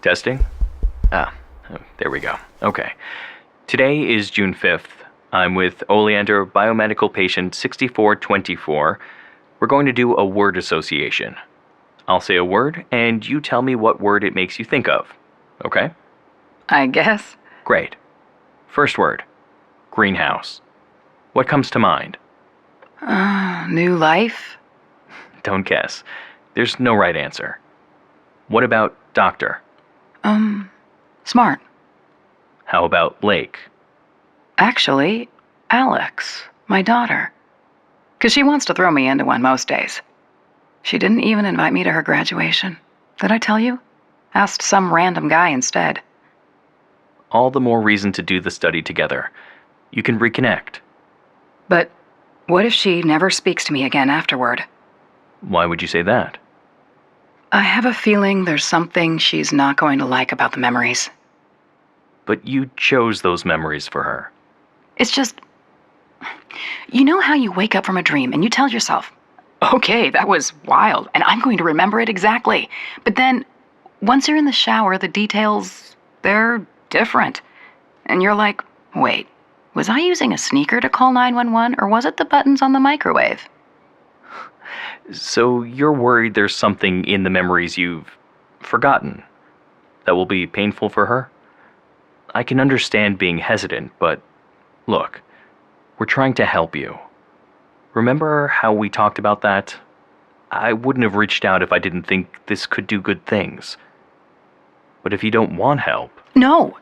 Testing? There we go. Okay. Today is June 5th. I'm with Oleander biomedical patient 6424. We're going to do a word association. I'll say a word, and you tell me what word it makes you think of. Okay? I guess. Great. First word. Greenhouse. What comes to mind? New life? Don't guess. There's no right answer. What about doctor? Smart. How about lake? Actually, Alex, my daughter. 'Cause she wants to throw me into one most days. She didn't even invite me to her graduation. Did I tell you? Asked some random guy instead. All the more reason to do the study together. You can reconnect. But what if she never speaks to me again afterward? Why would you say that? I have a feeling there's something she's not going to like about the memories. But you chose those memories for her. It's just, you know how you wake up from a dream and you tell yourself, okay, that was wild, and I'm going to remember it exactly. But then, once you're in the shower, the details, they're different. And you're like, wait, was I using a sneaker to call 911, or was it the buttons on the microwave? So you're worried there's something in the memories you've forgotten that will be painful for her? I can understand being hesitant, but look, we're trying to help you. Remember how we talked about that? I wouldn't have reached out if I didn't think this could do good things. But if you don't want help... No,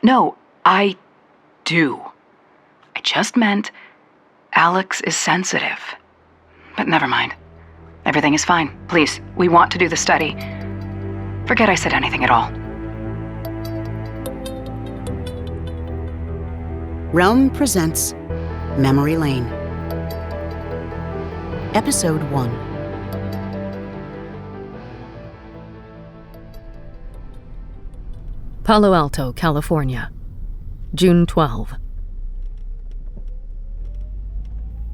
I do. I just meant Alex is sensitive. But never mind. Everything is fine. Please, we want to do the study. Forget I said anything at all. Realm presents Memory Lane. Episode 1. Palo Alto, California, June 12.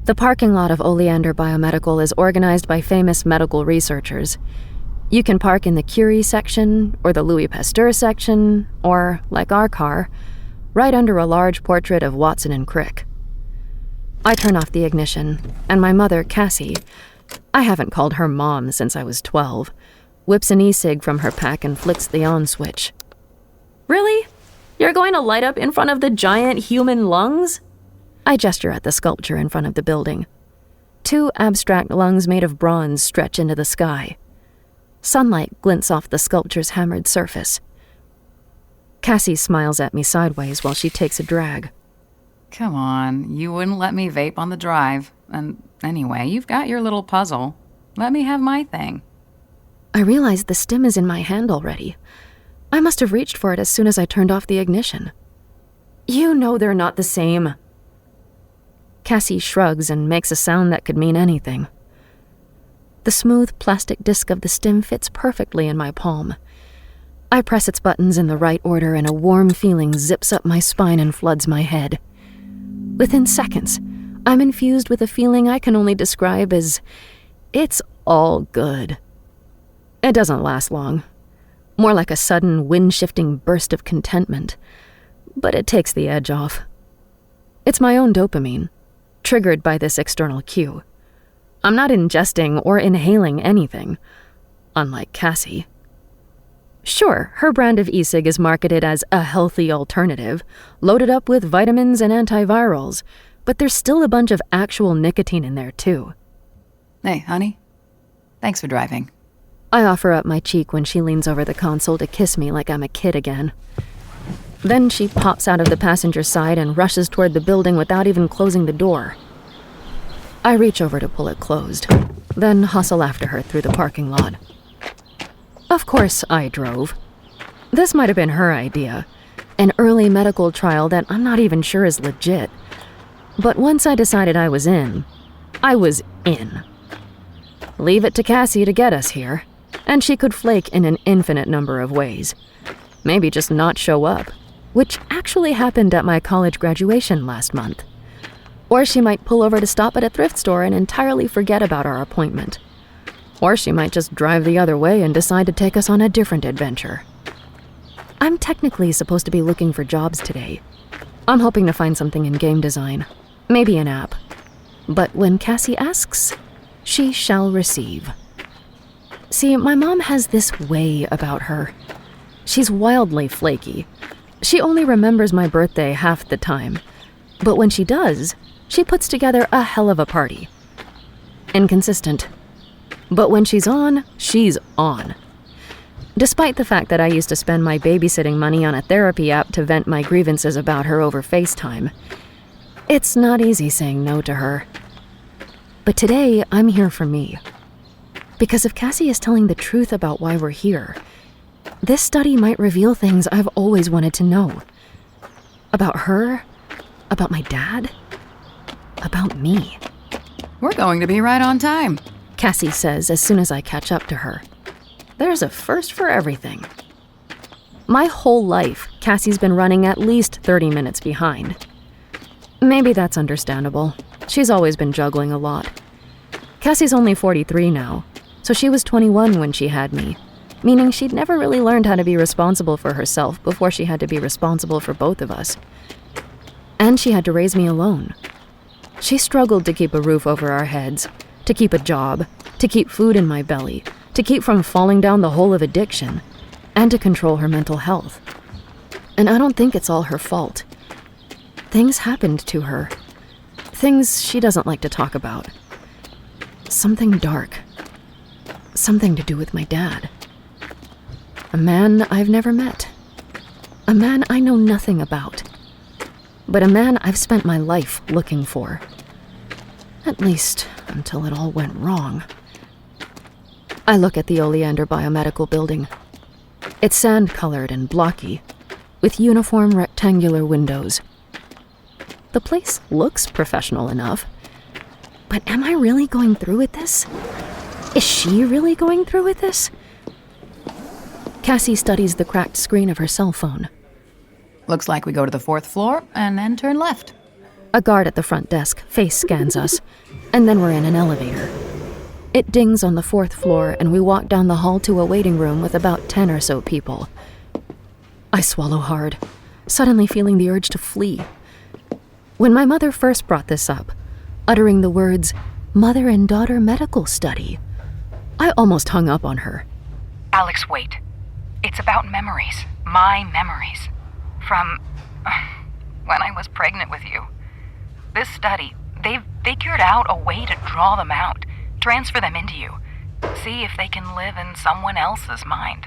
The parking lot of Oleander Biomedical is organized by famous medical researchers. You can park in the Curie section, or the Louis Pasteur section, or, like our car, right under a large portrait of Watson and Crick. I turn off the ignition, and my mother, Cassie, I haven't called her mom since I was 12, whips an e-cig from her pack and flicks the on switch. Really? You're going to light up in front of the giant human lungs? I gesture at the sculpture in front of the building. 2 abstract lungs made of bronze stretch into the sky. Sunlight glints off the sculpture's hammered surface. Cassie smiles at me sideways while she takes a drag. Come on, you wouldn't let me vape on the drive. And anyway, you've got your little puzzle. Let me have my thing. I realize the stem is in my hand already. I must have reached for it as soon as I turned off the ignition. You know they're not the same. Cassie shrugs and makes a sound that could mean anything. The smooth plastic disc of the stem fits perfectly in my palm. I press its buttons in the right order and a warm feeling zips up my spine and floods my head. Within seconds, I'm infused with a feeling I can only describe as, it's all good. It doesn't last long. More like a sudden, wind-shifting burst of contentment. But it takes the edge off. It's my own dopamine, triggered by this external cue. I'm not ingesting or inhaling anything, unlike Cassie. Sure, her brand of e-cig is marketed as a healthy alternative, loaded up with vitamins and antivirals, but there's still a bunch of actual nicotine in there, too. Hey, honey. Thanks for driving. I offer up my cheek when she leans over the console to kiss me like I'm a kid again. Then she pops out of the passenger side and rushes toward the building without even closing the door. I reach over to pull it closed, then hustle after her through the parking lot. Of course, I drove. This might have been her idea, an early medical trial that I'm not even sure is legit. But once I decided I was in, I was in. Leave it to Cassie to get us here, and she could flake in an infinite number of ways. Maybe just not show up, which actually happened at my college graduation last month. Or she might pull over to stop at a thrift store and entirely forget about our appointment. Or she might just drive the other way and decide to take us on a different adventure. I'm technically supposed to be looking for jobs today. I'm hoping to find something in game design, maybe an app. But when Cassie asks, she shall receive. See, my mom has this way about her. She's wildly flaky. She only remembers my birthday half the time. But when she does, she puts together a hell of a party. Inconsistent. But when she's on, she's on. Despite the fact that I used to spend my babysitting money on a therapy app to vent my grievances about her over FaceTime, it's not easy saying no to her. But today, I'm here for me. Because if Cassie is telling the truth about why we're here, this study might reveal things I've always wanted to know. About her, about my dad, about me. We're going to be right on time, Cassie says as soon as I catch up to her. There's a first for everything. My whole life, Cassie's been running at least 30 minutes behind. Maybe that's understandable. She's always been juggling a lot. Cassie's only 43 now, so she was 21 when she had me, meaning she'd never really learned how to be responsible for herself before she had to be responsible for both of us. And she had to raise me alone. She struggled to keep a roof over our heads, to keep a job, to keep food in my belly, to keep from falling down the hole of addiction, and to control her mental health. And I don't think it's all her fault. Things happened to her. Things she doesn't like to talk about. Something dark. Something to do with my dad. A man I've never met. A man I know nothing about. But a man I've spent my life looking for. At least until it all went wrong. I look at the Oleander Biomedical Building. It's sand-colored and blocky, with uniform rectangular windows. The place looks professional enough. But am I really going through with this? Is she really going through with this? Cassie studies the cracked screen of her cell phone. Looks like we go to the 4th floor and then turn left. A guard at the front desk face scans us, and then we're in an elevator. It dings on the 4th floor, and we walk down the hall to a waiting room with about 10 or so people. I swallow hard, suddenly feeling the urge to flee. When my mother first brought this up, uttering the words, "mother and daughter medical study," I almost hung up on her. Alex, wait. It's about memories. My memories. From when I was pregnant with you. This study, they've figured out a way to draw them out, transfer them into you, see if they can live in someone else's mind.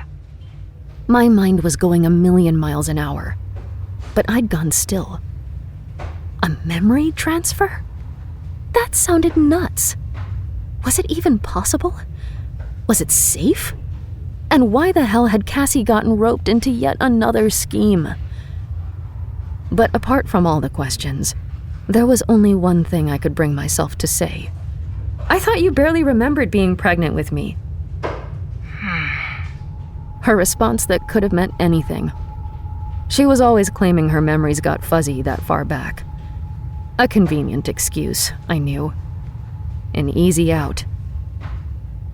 My mind was going a million miles an hour, but I'd gone still. A memory transfer? That sounded nuts. Was it even possible? Was it safe? And why the hell had Cassie gotten roped into yet another scheme? But apart from all the questions, there was only one thing I could bring myself to say. I thought you barely remembered being pregnant with me. Her response that could have meant anything. She was always claiming her memories got fuzzy that far back. A convenient excuse, I knew. An easy out.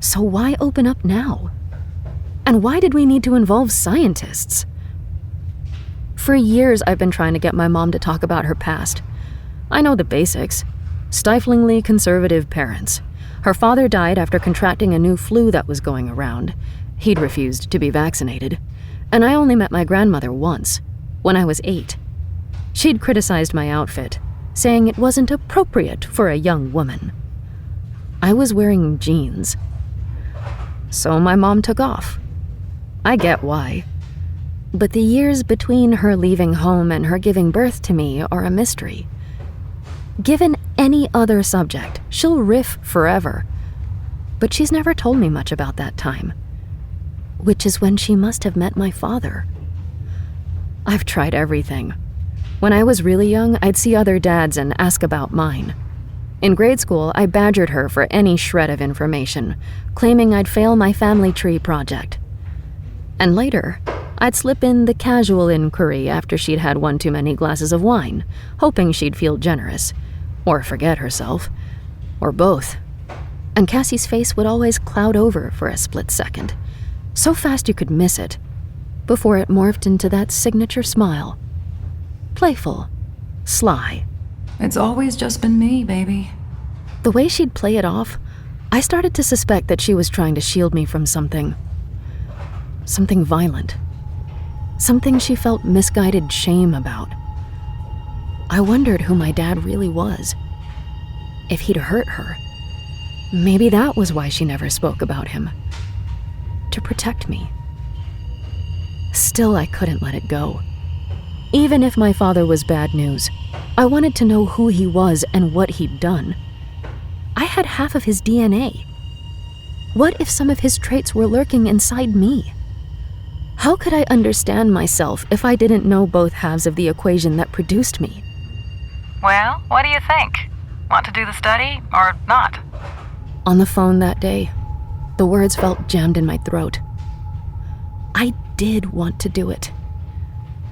So why open up now? And why did we need to involve scientists? For years, I've been trying to get my mom to talk about her past. I know the basics. Stiflingly conservative parents. Her father died after contracting a new flu that was going around. He'd refused to be vaccinated. And I only met my grandmother once, when I was 8. She'd criticized my outfit, saying it wasn't appropriate for a young woman. I was wearing jeans. So my mom took off. I get why. But the years between her leaving home and her giving birth to me are a mystery. Given any other subject, she'll riff forever. But she's never told me much about that time. Which is when she must have met my father. I've tried everything. When I was really young, I'd see other dads and ask about mine. In grade school, I badgered her for any shred of information, claiming I'd fail my family tree project. And later, I'd slip in the casual inquiry after she'd had one too many glasses of wine, hoping she'd feel generous, or forget herself, or both. And Cassie's face would always cloud over for a split second, so fast you could miss it. before it morphed into that signature smile. Playful, sly. It's always just been me, baby. The way she'd play it off, I started to suspect that she was trying to shield me from something. Something violent. Something she felt misguided shame about. I wondered who my dad really was. If he'd hurt her. Maybe that was why she never spoke about him. To protect me. Still, I couldn't let it go. Even if my father was bad news, I wanted to know who he was and what he'd done. I had half of his DNA. What if some of his traits were lurking inside me? How could I understand myself if I didn't know both halves of the equation that produced me? Well, what do you think? Want to do the study or not? On the phone that day, the words felt jammed in my throat. I did want to do it.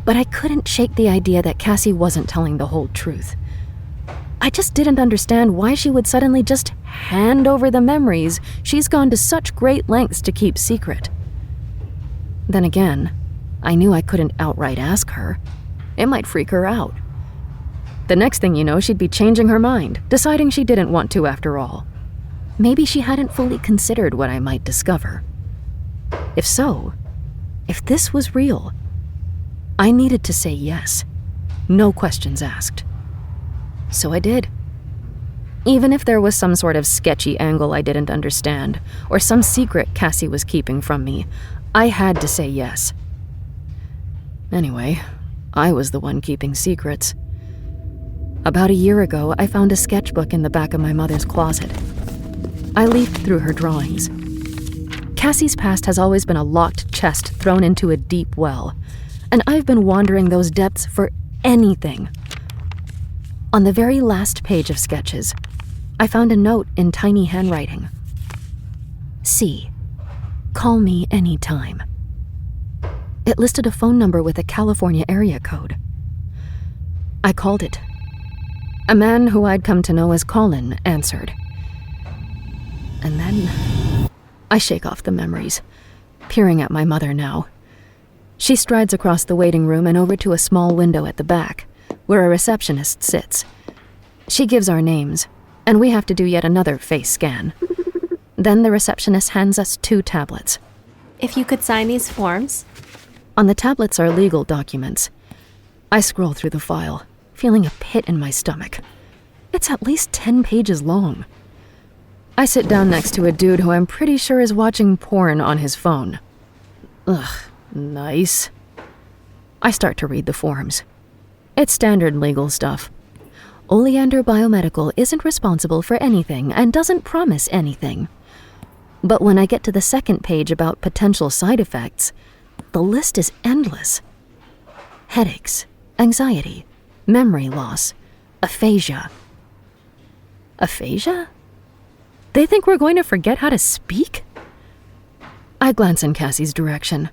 But I couldn't shake the idea that Cassie wasn't telling the whole truth. I just didn't understand why she would suddenly just hand over the memories she's gone to such great lengths to keep secret. Then again, I knew I couldn't outright ask her. It might freak her out. The next thing you know, she'd be changing her mind, deciding she didn't want to after all. Maybe she hadn't fully considered what I might discover. If so, if this was real, I needed to say yes. No questions asked. So I did. Even if there was some sort of sketchy angle I didn't understand, or some secret Cassie was keeping from me, I had to say yes. Anyway, I was the one keeping secrets. About a year ago, I found a sketchbook in the back of my mother's closet. I leafed through her drawings. Cassie's past has always been a locked chest thrown into a deep well, and I've been wandering those depths for anything. On the very last page of sketches, I found a note in tiny handwriting. C. Call me anytime. It listed a phone number with a California area code. I called it. A man who I'd come to know as Colin answered. And then I shake off the memories, peering at my mother now. She strides across the waiting room and over to a small window at the back, where a receptionist sits. She gives our names, and we have to do yet another face scan. Then the receptionist hands us 2 tablets. If you could sign these forms. On the tablets are legal documents. I scroll through the file, feeling a pit in my stomach. It's at least 10 pages long. I sit down next to a dude who I'm pretty sure is watching porn on his phone. Ugh, nice. I start to read the forms. It's standard legal stuff. Oleander Biomedical isn't responsible for anything and doesn't promise anything. But when I get to the second page about potential side effects, the list is endless. Headaches, anxiety, memory loss, aphasia. Aphasia? They think we're going to forget how to speak? I glance in Cassie's direction.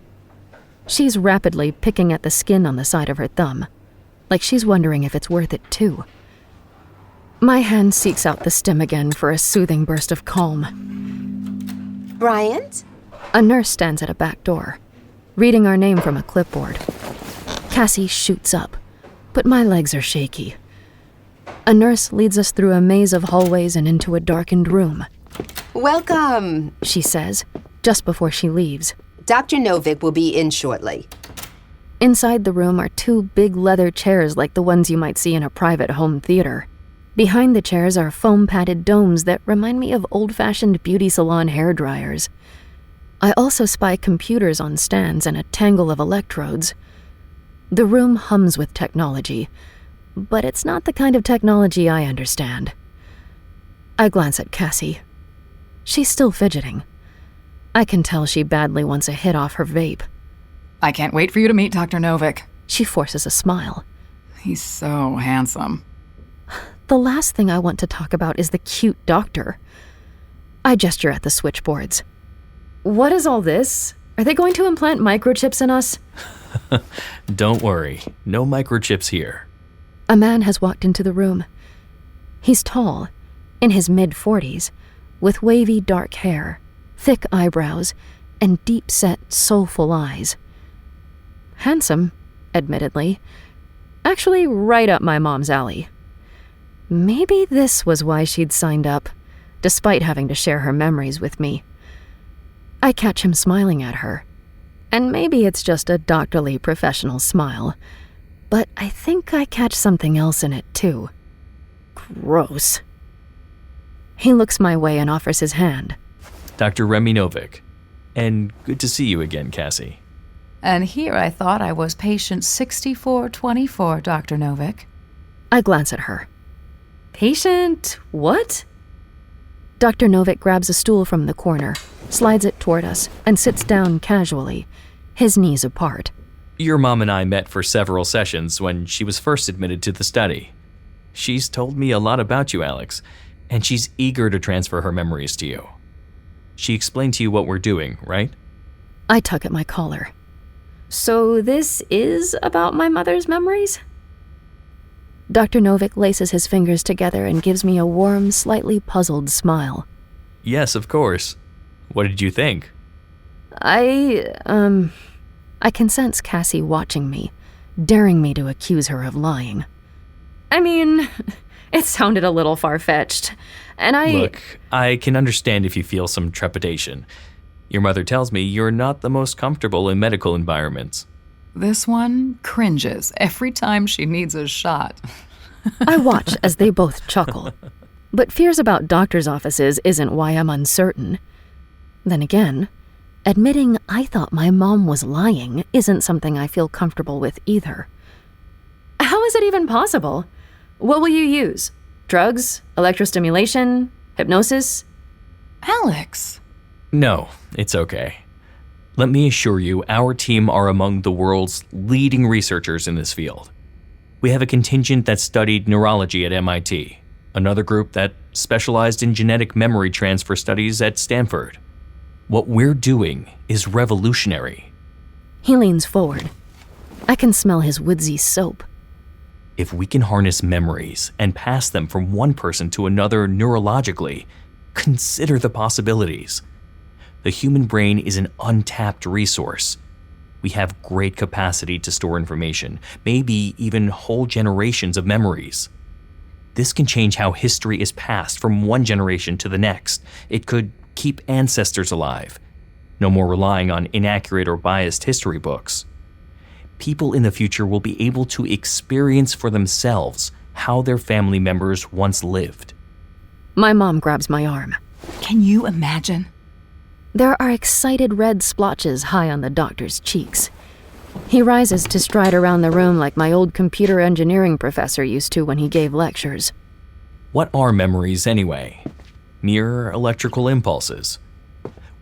She's rapidly picking at the skin on the side of her thumb, like she's wondering if it's worth it too. My hand seeks out the stem again for a soothing burst of calm. Bryant? A nurse stands at a back door, reading our name from a clipboard. Cassie shoots up, but my legs are shaky. A nurse leads us through a maze of hallways and into a darkened room. Welcome, She says, just before she leaves. Dr. Novick will be in shortly. Inside the room are 2 big leather chairs like the ones you might see in a private home theater. Behind the chairs are foam-padded domes that remind me of old-fashioned beauty salon hair dryers. I also spy computers on stands and a tangle of electrodes. The room hums with technology, but it's not the kind of technology I understand. I glance at Cassie. She's still fidgeting. I can tell she badly wants a hit off her vape. I can't wait for you to meet Dr. Novick. She forces a smile. He's so handsome. The last thing I want to talk about is the cute doctor. I gesture at the switchboards. What is all this? Are they going to implant microchips in us? Don't worry, no microchips here. A man has walked into the room. He's tall, in his mid-40s, with wavy dark hair, thick eyebrows, and deep-set, soulful eyes. Handsome, admittedly. Actually, right up my mom's alley. Maybe this was why she'd signed up, despite having to share her memories with me. I catch him smiling at her. And maybe it's just a doctorly professional smile, but I think I catch something else in it too. Gross. He looks my way and offers his hand. Dr. Remy Novick. And good to see you again, Cassie. And here I thought I was patient 6424, Dr. Novick. I glance at her. Patient what? Dr. Novick grabs a stool from the corner, slides it toward us, and sits down casually, his knees apart. Your mom and I met for several sessions when she was first admitted to the study. She's told me a lot about you, Alex, and she's eager to transfer her memories to you. She explained to you what we're doing, right? I tug at my collar. So this is about my mother's memories? Dr. Novick laces his fingers together and gives me a warm, slightly puzzled smile. Yes, of course. What did you think? I can sense Cassie watching me, daring me to accuse her of lying. I mean, it sounded a little far-fetched, and Look, I can understand if you feel some trepidation. Your mother tells me you're not the most comfortable in medical environments. This one cringes every time she needs a shot. I watch as they both chuckle. But fears about doctor's offices isn't why I'm uncertain. Then again, admitting I thought my mom was lying isn't something I feel comfortable with either. How is it even possible? What will you use? Drugs? Electrostimulation? Hypnosis? Alex! No, it's okay. Let me assure you, our team are among the world's leading researchers in this field. We have a contingent that studied neurology at MIT, another group that specialized in genetic memory transfer studies at Stanford. What we're doing is revolutionary. He leans forward. I can smell his woodsy soap. If we can harness memories and pass them from one person to another neurologically, consider the possibilities. The human brain is an untapped resource. We have great capacity to store information, maybe even whole generations of memories. This can change how history is passed from one generation to the next. It could keep ancestors alive. No more relying on inaccurate or biased history books. People in the future will be able to experience for themselves how their family members once lived. My mom grabs my arm. Can you imagine? There are excited red splotches high on the doctor's cheeks. He rises to stride around the room like my old computer engineering professor used to when he gave lectures. What are memories anyway? Mere electrical impulses.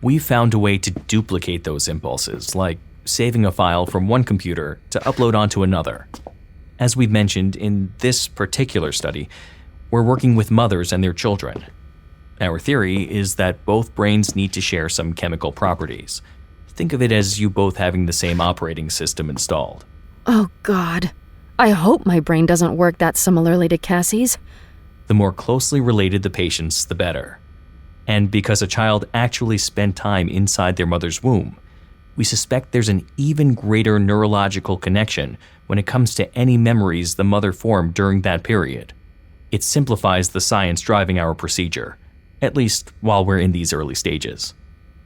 We've found a way to duplicate those impulses, like saving a file from one computer to upload onto another. As we've mentioned, in this particular study, we're working with mothers and their children. Our theory is that both brains need to share some chemical properties. Think of it as you both having the same operating system installed. Oh, God. I hope my brain doesn't work that similarly to Cassie's. The more closely related the patients, the better. And because a child actually spent time inside their mother's womb, we suspect there's an even greater neurological connection when it comes to any memories the mother formed during that period. It simplifies the science driving our procedure, at least while we're in these early stages.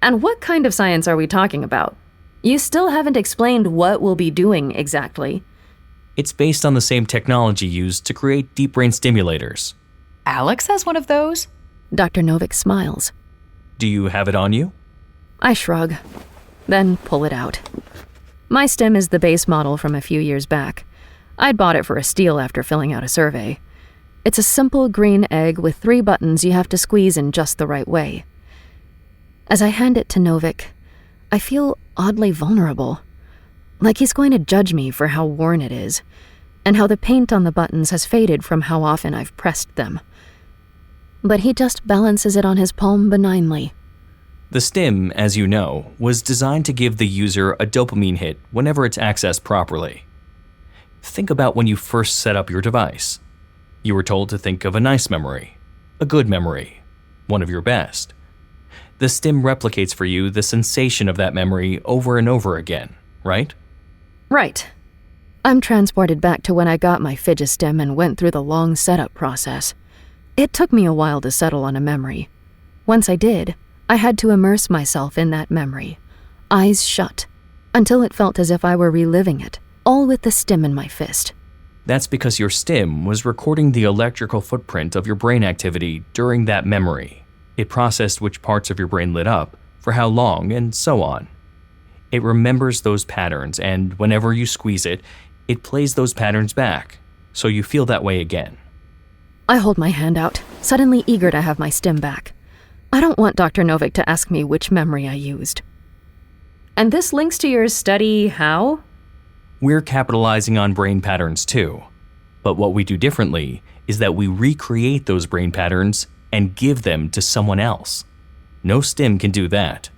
And what kind of science are we talking about? You still haven't explained what we'll be doing exactly. It's based on the same technology used to create deep brain stimulators. Alex has one of those? Dr. Novick smiles. Do you have it on you? I shrug, then pull it out. My stim is the base model from a few years back. I'd bought it for a steal after filling out a survey. It's a simple green egg with 3 buttons you have to squeeze in just the right way. As I hand it to Novick, I feel oddly vulnerable, like he's going to judge me for how worn it is, and how the paint on the buttons has faded from how often I've pressed them. But he just balances it on his palm benignly. The stim, as you know, was designed to give the user a dopamine hit whenever it's accessed properly. Think about when you first set up your device. You were told to think of a nice memory, a good memory, one of your best. The stim replicates for you the sensation of that memory over and over again, right? Right. I'm transported back to when I got my Phigistim and went through the long setup process. It took me a while to settle on a memory. Once I did, I had to immerse myself in that memory, eyes shut, until it felt as if I were reliving it, all with the stim in my fist. That's because your stim was recording the electrical footprint of your brain activity during that memory. It processed which parts of your brain lit up, for how long, and so on. It remembers those patterns, and whenever you squeeze it, it plays those patterns back, so you feel that way again. I hold my hand out, suddenly eager to have my stim back. I don't want Dr. Novick to ask me which memory I used. And this links to your study how? We're capitalizing on brain patterns too, but what we do differently is that we recreate those brain patterns and give them to someone else. No stim can do that.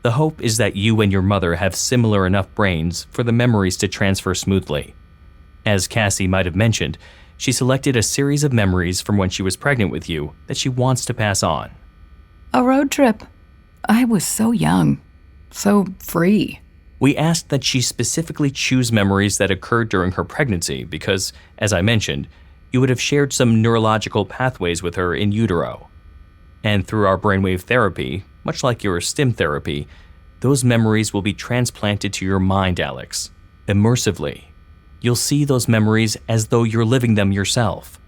The hope is that you and your mother have similar enough brains for the memories to transfer smoothly. As Cassie might have mentioned, she selected a series of memories from when she was pregnant with you that she wants to pass on. A road trip. I was so young, so free. We asked that she specifically choose memories that occurred during her pregnancy because, as I mentioned, you would have shared some neurological pathways with her in utero. And through our brainwave therapy, much like your stim therapy, those memories will be transplanted to your mind, Alex, immersively. You'll see those memories as though you're living them yourself.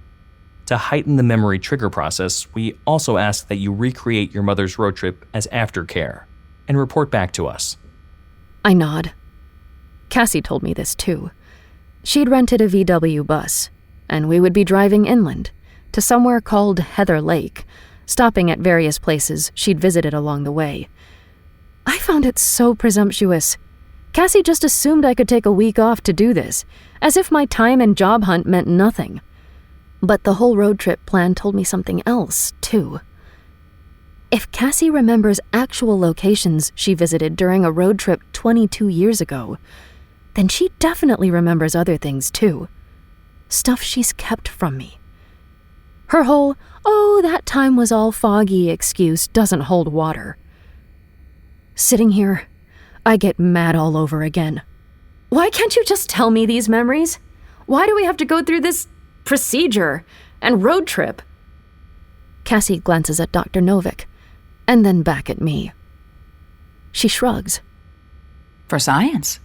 To heighten the memory trigger process, we also ask that you recreate your mother's road trip as aftercare and report back to us. I nod. Cassie told me this too. She'd rented a VW bus, and we would be driving inland to somewhere called Heather Lake, stopping at various places she'd visited along the way. I found it so presumptuous. Cassie just assumed I could take a week off to do this, as if my time and job hunt meant nothing. But the whole road trip plan told me something else, too. If Cassie remembers actual locations she visited during a road trip 22 years ago, then she definitely remembers other things, too. Stuff she's kept from me. Her whole, "oh, that time was all foggy" excuse doesn't hold water. Sitting here, I get mad all over again. Why can't you just tell me these memories? Why do we have to go through this procedure and road trip? Cassie glances at Dr. Novick, and then back at me. She shrugs. For science.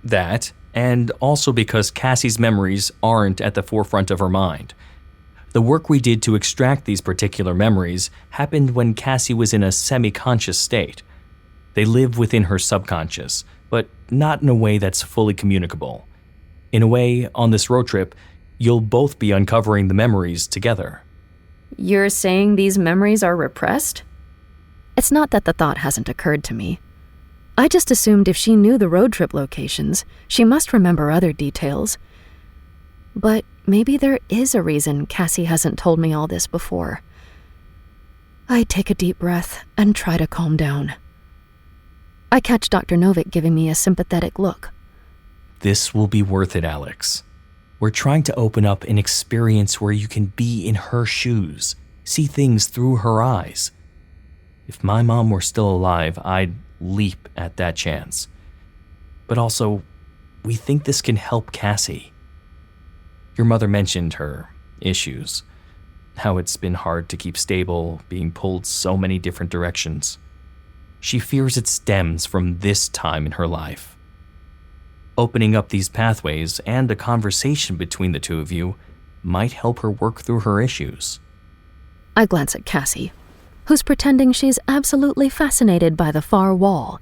That, and also because Cassie's memories aren't at the forefront of her mind. The work we did to extract these particular memories happened when Cassie was in a semi-conscious state. They live within her subconscious, but not in a way that's fully communicable. In a way, on this road trip, you'll both be uncovering the memories together. You're saying these memories are repressed? It's not that the thought hasn't occurred to me. I just assumed if she knew the road trip locations, she must remember other details. But maybe there is a reason Cassie hasn't told me all this before. I take a deep breath and try to calm down. I catch Dr. Novick giving me a sympathetic look. This will be worth it, Alex. We're trying to open up an experience where you can be in her shoes, see things through her eyes. If my mom were still alive, I'd leap at that chance. But also, we think this can help Cassie. Your mother mentioned her issues, how it's been hard to keep stable, being pulled so many different directions. She fears it stems from this time in her life. Opening up these pathways and a conversation between the two of you might help her work through her issues. I glance at Cassie, who's pretending she's absolutely fascinated by the far wall.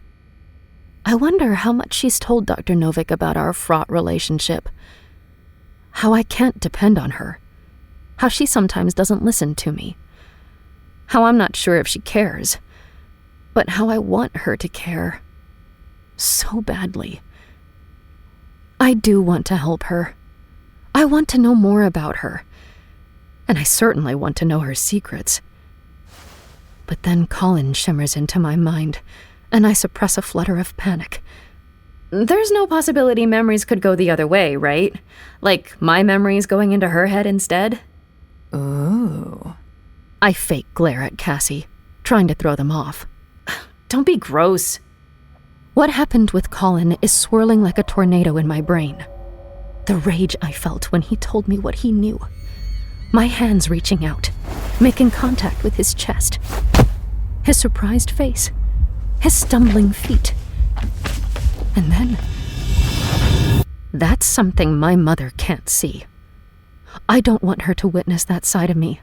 I wonder how much she's told Dr. Novick about our fraught relationship. How I can't depend on her. How she sometimes doesn't listen to me. How I'm not sure if she cares. But how I want her to care. So badly. I do want to help her. I want to know more about her. And I certainly want to know her secrets. But then Colin shimmers into my mind, and I suppress a flutter of panic. There's no possibility memories could go the other way, right? Like my memories going into her head instead? Ooh. I fake glare at Cassie, trying to throw them off. Don't be gross. What happened with Colin is swirling like a tornado in my brain. The rage I felt when he told me what he knew. My hands reaching out, making contact with his chest. His surprised face. His stumbling feet. And then... That's something my mother can't see. I don't want her to witness that side of me.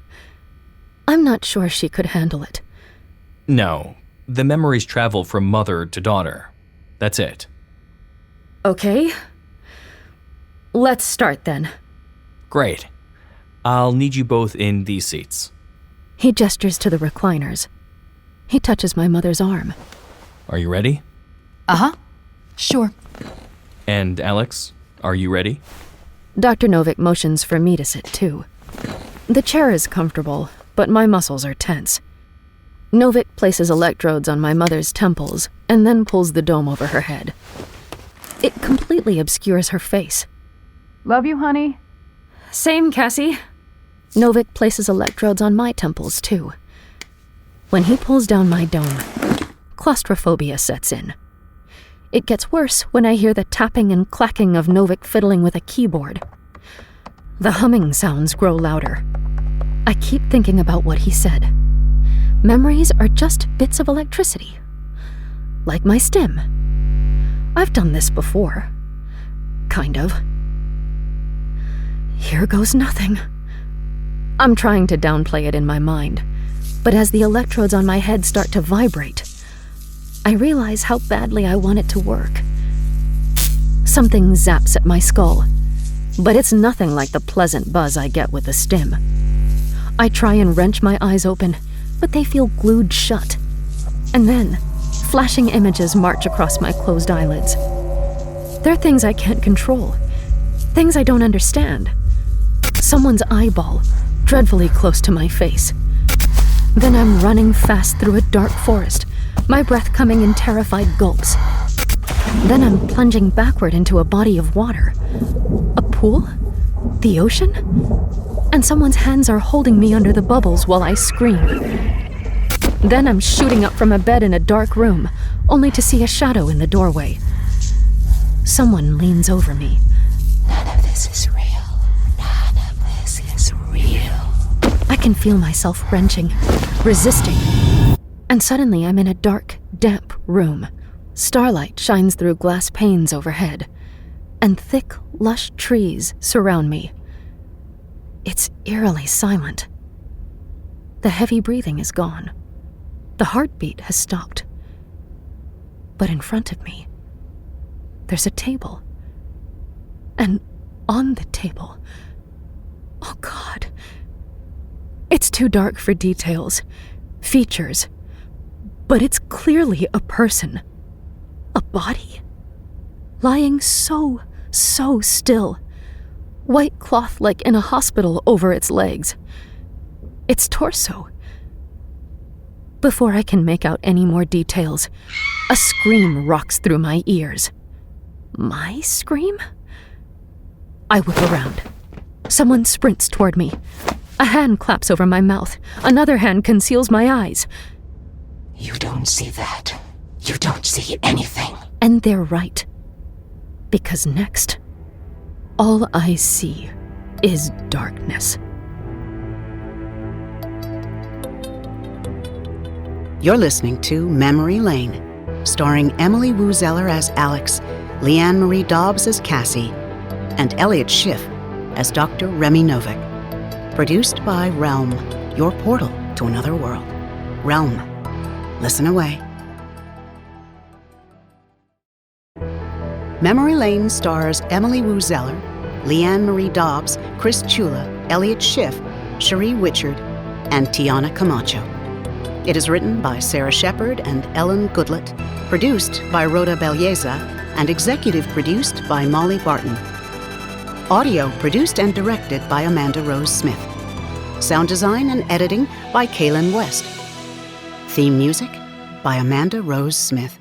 I'm not sure she could handle it. No, the memories travel from mother to daughter. That's it. Okay. Let's start then. Great. I'll need you both in these seats. He gestures to the recliners. He touches my mother's arm. Are you ready? Uh-huh. Sure. And Alex, are you ready? Dr. Novick motions for me to sit too. The chair is comfortable, but my muscles are tense. Novick places electrodes on my mother's temples and then pulls the dome over her head. It completely obscures her face. Love you, honey. Same, Cassie. Novick places electrodes on my temples too. When he pulls down my dome, claustrophobia sets in. It gets worse when I hear the tapping and clacking of Novick fiddling with a keyboard. The humming sounds grow louder. I keep thinking about what he said. Memories are just bits of electricity. Like my stim. I've done this before. Kind of. Here goes nothing. I'm trying to downplay it in my mind, but as the electrodes on my head start to vibrate, I realize how badly I want it to work. Something zaps at my skull, but it's nothing like the pleasant buzz I get with the stim. I try and wrench my eyes open, but they feel glued shut. And then, flashing images march across my closed eyelids. They're things I can't control, things I don't understand. Someone's eyeball, dreadfully close to my face. Then I'm running fast through a dark forest, my breath coming in terrified gulps. Then I'm plunging backward into a body of water. A pool? The ocean? And someone's hands are holding me under the bubbles while I scream. Then I'm shooting up from a bed in a dark room, only to see a shadow in the doorway. Someone leans over me. None of this is real. None of this is real. I can feel myself wrenching, resisting. And suddenly I'm in a dark, damp room. Starlight shines through glass panes overhead, and thick, lush trees surround me. It's eerily silent. The heavy breathing is gone. The heartbeat has stopped. But in front of me, there's a table. And on the table, oh God, it's too dark for details, features, but it's clearly a person. A body? Lying so still. White cloth like in a hospital over its legs. Its torso. Before I can make out any more details, a scream rocks through my ears. My scream? I whip around. Someone sprints toward me. A hand claps over my mouth. Another hand conceals my eyes. You don't see that. You don't see anything. And they're right. Because next, all I see is darkness. You're listening to Memory Lane, starring Emily Wu Zeller as Alex, Leanne Marie Dobbs as Cassie, and Elliot Schiff as Dr. Remy Novick. Produced by Realm, your portal to another world. Realm. Listen away. Memory Lane stars Emily Wu Zeller, Leanne Marie Dobbs, Chris Chula, Elliot Schiff, Cherie Wichard, and Tiana Camacho. It is written by Sara Shepard and Ellen Goodlett, produced by Rhoda Belleza, and executive produced by Molly Barton. Audio produced and directed by Amanda Rose Smith. Sound design and editing by Kaylin West. Theme music by Amanda Rose Smith.